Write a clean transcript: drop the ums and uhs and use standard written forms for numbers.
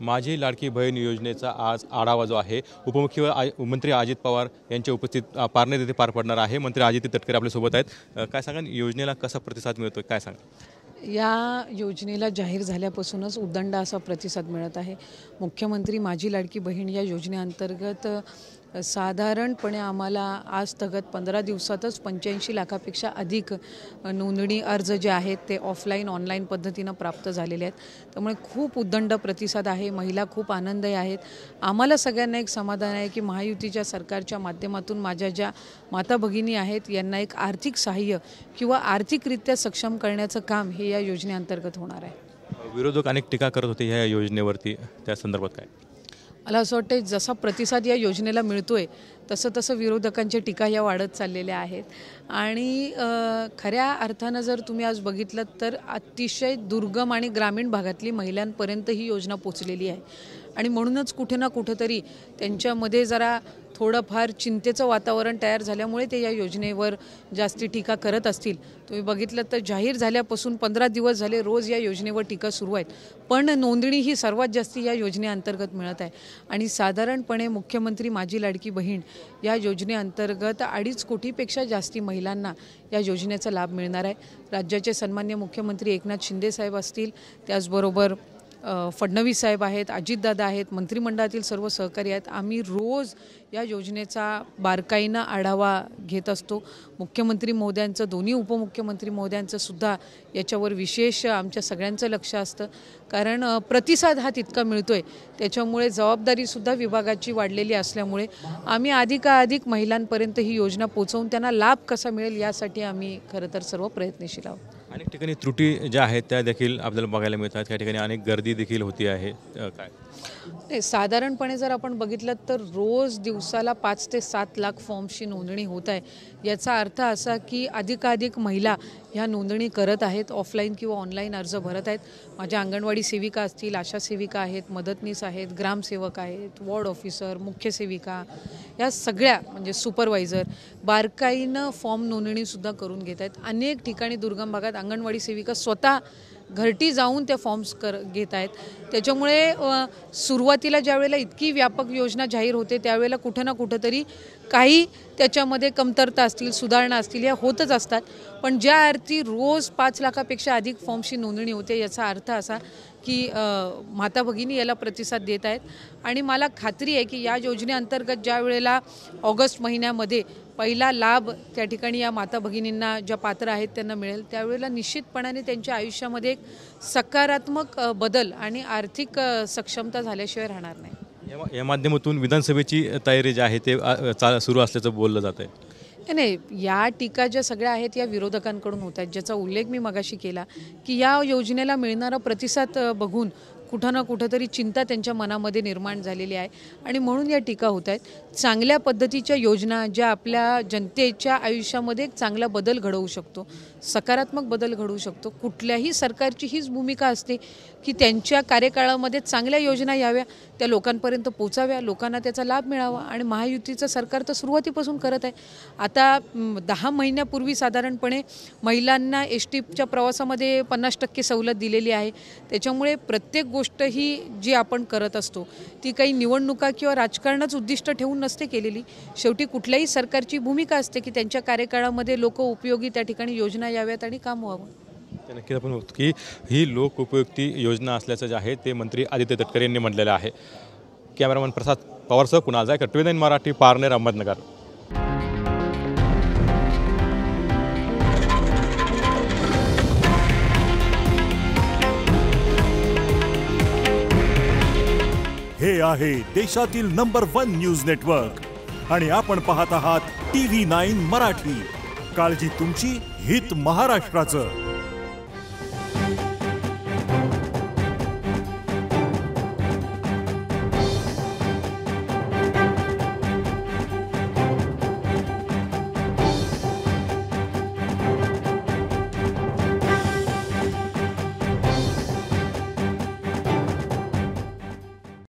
माझी लाडकी बहीण योजनेचा आज आढावा जो आहे उपमुख्यमंत्री अजित पवार यांच्या उपस्थित पारनेर येथे पार पडणार आहे। मंत्री अजित तटकरे आपल्यासोबत आहेत। काय सांगा, योजनेला कसा प्रतिसाद मिळतो, काय सांगा? या योजनेला जाहीर झाल्यापासूनच उदंड असा प्रतिसाद मिळत आहे। मुख्यमंत्री माझी लाडकी बहीण या योजनेअंतर्गत साधारणपणे आम्हाला आज तगत 15 दिवसातच 85 लाखापेक्षा अधिक नोंदणी अर्ज जे आहेत ते ऑनलाईन पद्धतीनं प्राप्त झालेले आहेत। त्यामुळे खूप उदंड प्रतिसाद आहे। महिला खूप आनंदी आहेत। आम्हाला सगळ्यांना एक समाधान आहे की महायुतीच्या सरकारच्या माध्यमातून माझ्या ज्या माता भगिनी आहेत यांना एक आर्थिक सहाय्य किंवा आर्थिकरित्या सक्षम करण्याचं काम हे या योजनेअंतर्गत होणार आहे। विरोधक अनेक टीका करत होते ह्या योजनेवरती, त्या संदर्भात काय? मला असं वाटतं जसा प्रतिसाद या योजनेला मिळतोय तसं विरोधकांच्या टीका या वाढत चाललेल्या आहेत। आणि खऱ्या अर्थानं जर तुम्ही आज बघितलं तर अतिशय दुर्गम आणि ग्रामीण भागातली महिलांपर्यंत ही योजना पोचलेली आहे। आणि म्हणूनच कुठे ना कुठेतरी त्यांच्यामध्ये जरा थोडंफार चिंतेचं वातावरण तयार झाल्यामुळे ते या योजनेवर जास्ती टीका करत असतील। तुम्ही बघितलं तर जाहीर झाल्यापासून 15 दिवस झाले रोज या योजनेवर टीका सुरू आहेत, पण नोंदणी ही सर्वात जास्ती या योजनेअंतर्गत मिळत आहे। आणि साधारणपणे मुख्यमंत्री माझी लाडकी बहीण या योजनेअंतर्गत 2.5 कोटीपेक्षा जास्ती महिलांना या योजनेचा लाभ मिळणार आहे। राज्याचे सन्माननीय मुख्यमंत्री एकनाथ शिंदे साहेब असतील, त्याचबरोबर फडणवीस साहेब आहेत, अजितदादा आहेत, मंत्रिमंडळातील सर्व सहकारी आहेत। आम्ही रोज या योजनेचा बारकाईनं आढावा घेत असतो। मुख्यमंत्री महोदयांचं, दोन्ही उपमुख्यमंत्री महोदयांचं सुद्धा याच्यावर विशेष आमच्या सगळ्यांचं लक्ष असतं, कारण प्रतिसाद हा तितका मिळतोय। त्याच्यामुळे जबाबदारीसुद्धा विभागाची वाढलेली असल्यामुळे आम्ही अधिकाधिक महिलांपर्यंत ही योजना पोहोचवून त्यांना लाभ कसा मिळेल यासाठी आम्ही खरं तर सर्व प्रयत्नशील आहोत। अनेक ठिकाणी त्रुटी ज्या आहेत त्या देखील आपल्याला बघायला मिळतात, त्या ठिकाणी अनेक गर्दी देखील होती आहे, काय? साधारणपणे जर आपण बघितलं तर रोज दिवसाला 5 ते 7 लाख फॉर्मची नोंदणी होत आहे। याचा अर्थ असा की अधिकाधिक महिला ह्या नोंदणी करत आहेत, ऑफलाईन किंवा ऑनलाईन अर्ज भरत आहेत। माझ्या अंगणवाडी सेविका असतील, आशा सेविका आहेत, मदतनीस आहेत, ग्रामसेवक आहेत, वॉर्ड ऑफिसर, मुख्य सेविका, या सगळ्या म्हणजे सुपरवायझर बारकाईनं फॉर्म नोंदणीसुद्धा करून घेत आहेत। अनेक ठिकाणी दुर्गम भागात अंगणवाडी सेविका स्वतः घरटी जाऊन ते फॉर्म्स घेत आहेत। त्याच्यामुळे सुरुवातीला ज्यावेळेला इतकी व्यापक योजना जाहीर होते त्यावेळेला कुठं ना कुठंतरी काही त्याच्यामध्ये कमतरता असतील, सुधारणा असतील, या होतच असतात। पण ज्या अर्थी रोज 5 लाखापेक्षा अधिक फॉर्मची नोंदणी होते याचा अर्थ असा की माता भगिनी याला प्रतिसाद देत आहेत। आणि मला खात्री आहे की या योजनेअंतर्गत ज्या वेळेला ऑगस्ट महिन्यामध्ये पहिला लाभ त्या ठिकाणी या माता भगिनींना ज्या पात्र आहेत त्यांना मिळेल, त्यावेळेला निश्चितपणाने त्यांच्या आयुष्यामध्ये एक सकारात्मक बदल आणि आर्थिक सक्षमता झाल्याशिवाय राहणार नाही। या माध्यमातून विधानसभेची तयारी जी आहे ते सुरू असल्याचं बोललं जात आहे। नाही, या टीका ज्या सगळ्या आहेत या विरोधकांकडून होत आहेत, ज्याचा उल्लेख मी मगाशी केला की या योजनेला मिळणारा प्रतिसाद बघून कुठं ना कुठंतरी चिंता त्यांच्या मनामध्ये निर्माण झालेली आहे आणि म्हणून या टीका होत आहेत। चांगल्या पद्धतीच्या योजना ज्या आपल्या जनतेच्या आयुष्यामध्ये एक चांगला बदल घडवू शकतो, सकारात्मक बदल घडवू शकतो। कुठल्याही सरकारची हीच भूमिका असते की त्यांच्या कार्यकाळामध्ये चांगल्या योजना याव्या, त्या लोकांपर्यंत पोचाव्या, लोकांना त्याचा लाभ मिळावा। आणि महायुतीचं सरकार तर सुरुवातीपासून करत आहे। आता 10 महिन्यापूर्वी साधारणपणे महिलांना एसटीच्या प्रवासामध्ये 50% सवलत दिलेली आहे। त्याच्यामुळे प्रत्येक गोष्ट ही जी आपण करत असतो ती काही निवडणुका किंवा राजकारणच उद्दिष्ट ठेवून नसते केलेली। शेवटी कुठल्याही सरकारची भूमिका असते की त्यांच्या कार्यकाळामध्ये लोक उपयोगी त्या ठिकाणी योजना याव्यात आणि काम व्हावं। नक्कीच आपण होतो की ही लोक उपयुक्ती योजना असल्याचं जे आहे ते मंत्री आदित्य तटकरे यांनी म्हटलेलं आहे। कॅमेरामन प्रसाद पवारसह कुणाल जायकर, TVN मराठी, पारनेर, अहमदनगर। हे आहे देशातील नंबर 1 न्यूज नेटवर्क आणि आपण पाहत आहात TV9 मराठी। काळजी तुमची, हित महाराष्ट्राचं।